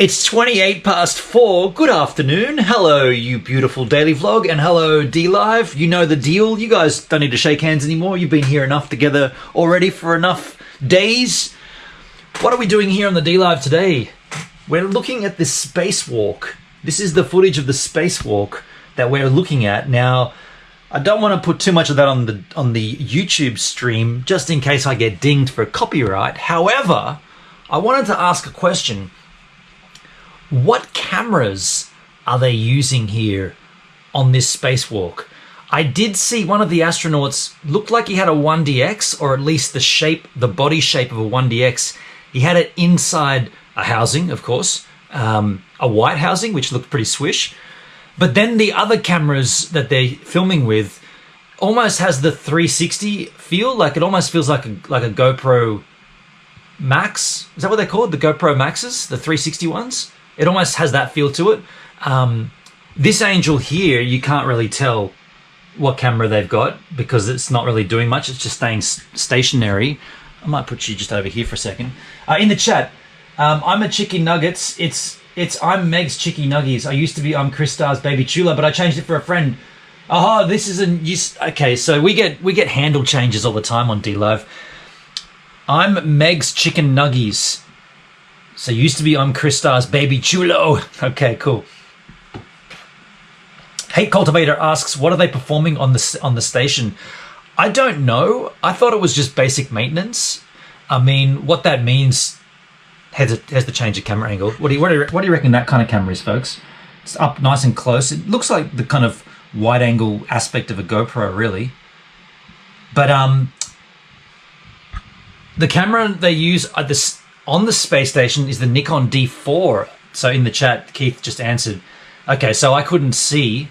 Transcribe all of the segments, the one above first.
It's 28 past 4. Good afternoon. Hello, you beautiful daily vlog, and hello, D-Live. You know the deal. You guys don't need to shake hands anymore. You've been here enough together already for enough days. What are we doing here on the D-Live today? We're looking at this spacewalk. This is the footage of the spacewalk that we're looking at. Now, I don't want to put too much of that on the YouTube stream, just in case I get dinged for copyright. However, I wanted to ask a question. What cameras are they using here on this spacewalk? I did see one of the astronauts looked like he had a 1DX, or at least the body shape of a 1DX. He had it inside a housing, of course, a white housing, which looked pretty swish. But then the other cameras that they're filming with almost has the 360 feel. Like it almost feels like a GoPro Max. Is that what they're called? The GoPro Maxes, the 360 ones? It almost has that feel to it. This angel here, you can't really tell what camera they've got because it's not really doing much. It's just staying stationary. I might put you just over here for a second. In the chat, I'm a Chicky Nuggets. I'm Meg's Chicky Nuggies. I'm Chris Star's Baby Chula, but I changed it for a friend. Oh, this isn't. Okay, so we get handle changes all the time on D-Live. I'm Meg's Chicken Nuggies. So used to be I'm Chris Star's Baby Chulo. Okay, cool. Hate Cultivator asks, what are they performing on the station? I don't know. I thought it was just basic maintenance. I mean, what that means has to change the camera angle. What do you reckon that kind of camera is, folks? It's up nice and close. It looks like the kind of wide angle aspect of a GoPro, really. But the camera they use on the space station is the Nikon D4. So in the chat, Keith just answered. Okay, so I couldn't see,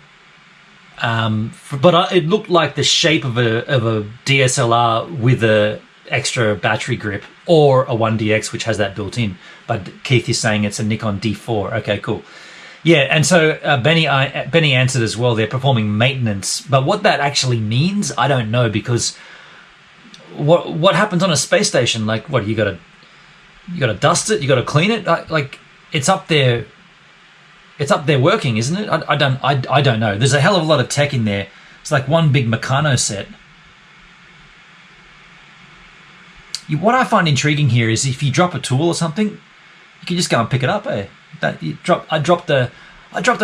but it looked like the shape of a DSLR with a extra battery grip, or a 1DX which has that built in. But Keith is saying it's a Nikon D4. Okay, cool. Yeah, and so Benny answered as well. They're performing maintenance, but what that actually means, I don't know, because what happens on a space station? Like, what you got to dust it, you got to clean it. Like it's up there working, isn't it? I don't know. There's a hell of a lot of tech in there. It's like one big Meccano set. What I find intriguing here is if you drop a tool or something, you can just go and pick it up. I dropped the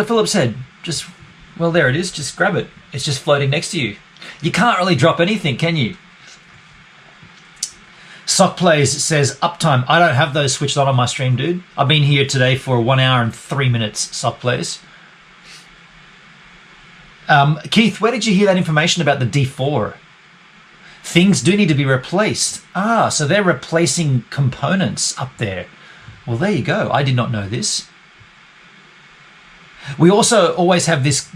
Phillips head. Well, there it is. Just grab it. It's just floating next to you. You can't really drop anything, can you? Sock Plays says, uptime. I don't have those switched on my stream, dude. I've been here today for 1 hour and 3 minutes, Sock Plays. Keith, where did you hear that information about the D4? Things do need to be replaced. So they're replacing components up there. Well, there you go. I did not know this. We also always have this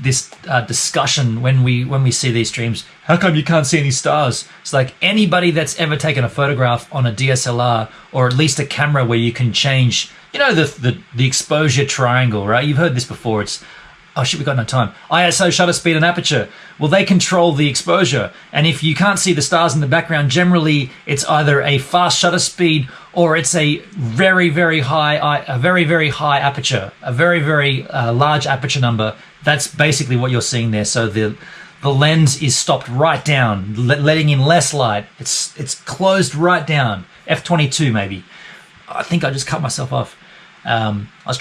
discussion when we see these streams. How come you can't see any stars? It's like anybody that's ever taken a photograph on a DSLR, or at least a camera where you can change, the exposure triangle, right? You've heard this before. It's, oh shit, we got no time. ISO, shutter speed, and aperture. Well, they control the exposure. And if you can't see the stars in the background, generally it's either a fast shutter speed or it's a very, very high aperture, a very, very large aperture number. That's basically what you're seeing there. So the lens is stopped right down, letting in less light. It's closed right down. F22 maybe. I think I just cut myself off. I was